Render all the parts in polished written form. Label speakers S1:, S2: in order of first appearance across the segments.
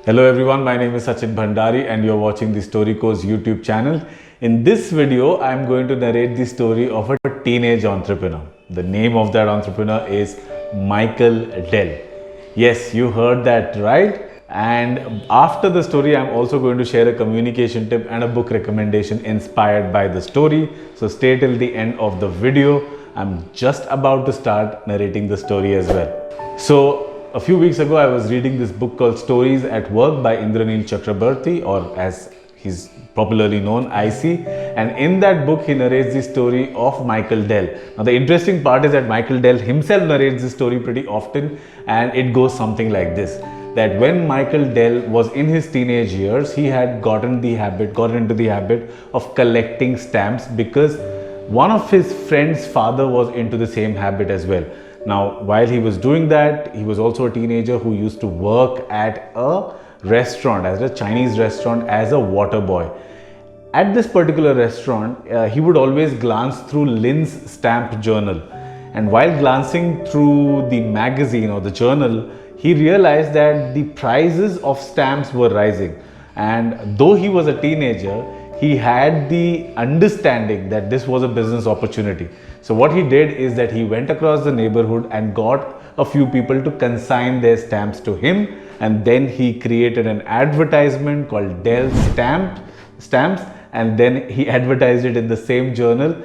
S1: Hello everyone, my name is Sachin Bhandari and you're watching the StoryCo's YouTube channel. In this video, I'm going to narrate the story of a teenage entrepreneur. The name of that entrepreneur is Michael Dell. Yes, you heard that right. And after the story, I'm also going to share a communication tip and a book recommendation inspired by the story. So stay till the end of the video. I'm just about to start narrating the story as well. So a few weeks ago, I was reading this book called Stories at Work by Indranil Chakrabarti, or as he's popularly known, IC. And in that book, he narrates the story of Michael Dell. Now, the interesting part is that Michael Dell himself narrates the story pretty often, and it goes something like this. That when Michael Dell was in his teenage years, he had gotten into the habit of collecting stamps because one of his friend's father was into the same habit as well. Now, while he was doing that, he was also a teenager who used to work at a restaurant, as a Chinese restaurant, as a water boy. At this particular restaurant, he would always glance through Lin's stamp journal. And while glancing through the magazine or the journal, he realized that the prices of stamps were rising. And though he was a teenager, he had the understanding that this was a business opportunity. So what he did is that he went across the neighborhood and got a few people to consign their stamps to him, and then he created an advertisement called Dell Stamps, and then he advertised it in the same journal.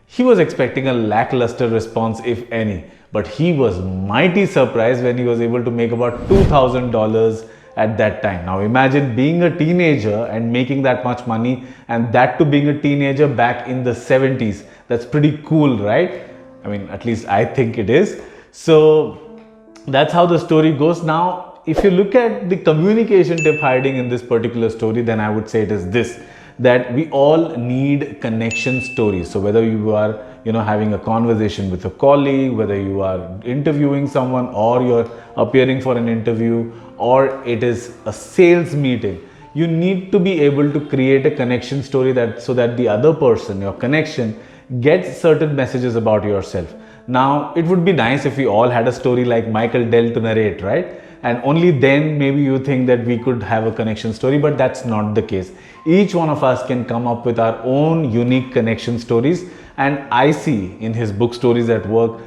S1: He was expecting a lackluster response, if any, but he was mighty surprised when he was able to make about $2,000 at that time. Now imagine being a teenager and making that much money, and that to being a teenager back in the 70s. That's pretty cool, right? I mean, at least I think it is. So that's how the story goes. Now, if you look at the communication tip hiding in this particular story, then I would say it is this, that we all need connection stories. So whether you are having a conversation with a colleague, whether you are interviewing someone, or you're appearing for an interview, or it is a sales meeting, you need to be able to create a connection story so that the other person, your connection, gets certain messages about yourself. Now, it would be nice if we all had a story like Michael Dell to narrate, right? And only then maybe you think that we could have a connection story, but that's not the case. Each one of us can come up with our own unique connection stories, and IC in his book Stories at Work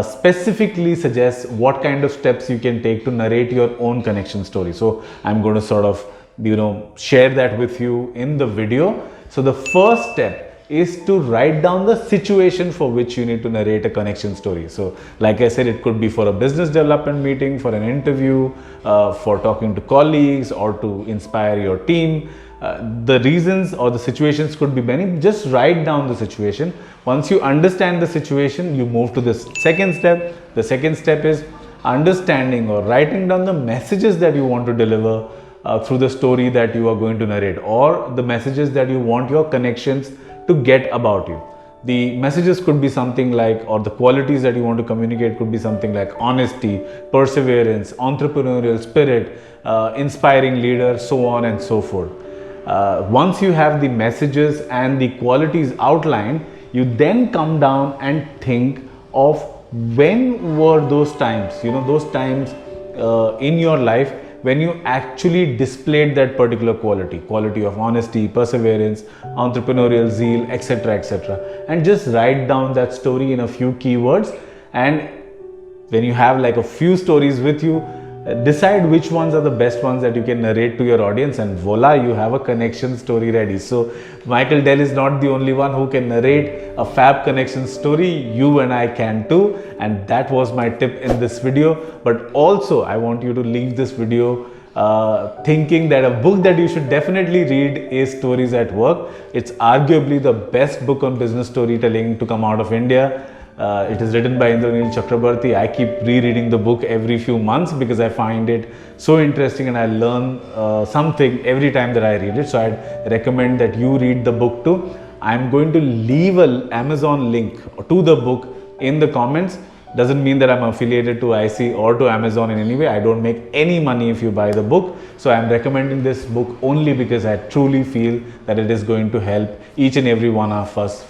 S1: specifically suggests what kind of steps you can take to narrate your own connection story. So I'm going to sort of share that with you in the video. So the first step is to write down the situation for which you need to narrate a connection story. So like I said, it could be for a business development meeting, for an interview, for talking to colleagues, or to inspire your team. The reasons or the situations could be many. Just write down the situation. Once you understand the situation, you move to the second step. The second step is understanding or writing down the messages that you want to deliver through the story that you are going to narrate, or the messages that you want your connections to get about you. The messages could be something like, or the qualities that you want to communicate could be something like honesty, perseverance, entrepreneurial spirit, inspiring leader, so on and so forth. Once you have the messages and the qualities outlined, you then come down and think of when were those times, those times in your life when you actually displayed that particular quality of honesty, perseverance, entrepreneurial zeal, etc., etc. And just write down that story in a few keywords. And when you have like a few stories with you, decide which ones are the best ones that you can narrate to your audience, and voila, you have a connection story ready. So Michael Dell is not the only one who can narrate a fab connection story. You and I can too, and that was my tip in this video. But also I want you to leave this video thinking that a book that you should definitely read is Stories at Work. It's arguably the best book on business storytelling to come out of India. It is written by Indranil Chakrabarti. I keep rereading the book every few months because I find it so interesting, and I learn something every time that I read it. So I'd recommend that you read the book too. I'm going to leave an Amazon link to the book in the comments. Doesn't mean that I'm affiliated to IC or to Amazon in any way. I don't make any money if you buy the book. So I'm recommending this book only because I truly feel that it is going to help each and every one of us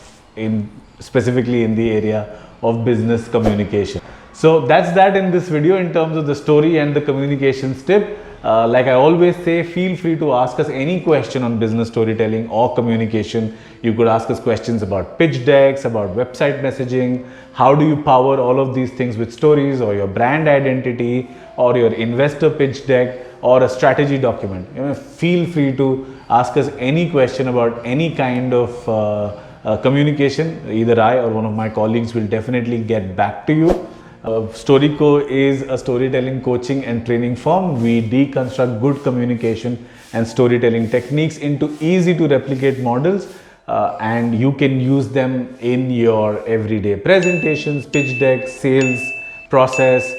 S1: specifically in the area of business communication. So that's that in this video in terms of the story and the communications tip. Like I always say, feel free to ask us any question on business storytelling or communication. You could ask us questions about pitch decks, about website messaging, how do you power all of these things with stories, or your brand identity, or your investor pitch deck, or a strategy document. Feel free to ask us any question about any kind of communication. Either I or one of my colleagues will definitely get back to you. Storyco is a storytelling coaching and training firm. We deconstruct good communication and storytelling techniques into easy to replicate models, and you can use them in your everyday presentations, pitch decks, sales process,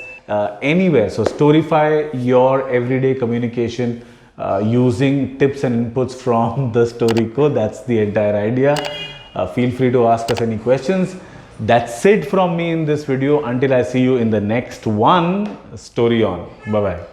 S1: anywhere. So storyfy your everyday communication using tips and inputs from the Storyco. That's the entire idea. Feel free to ask us any questions. That's it from me in this video. Until I see you in the next one, story on. Bye bye.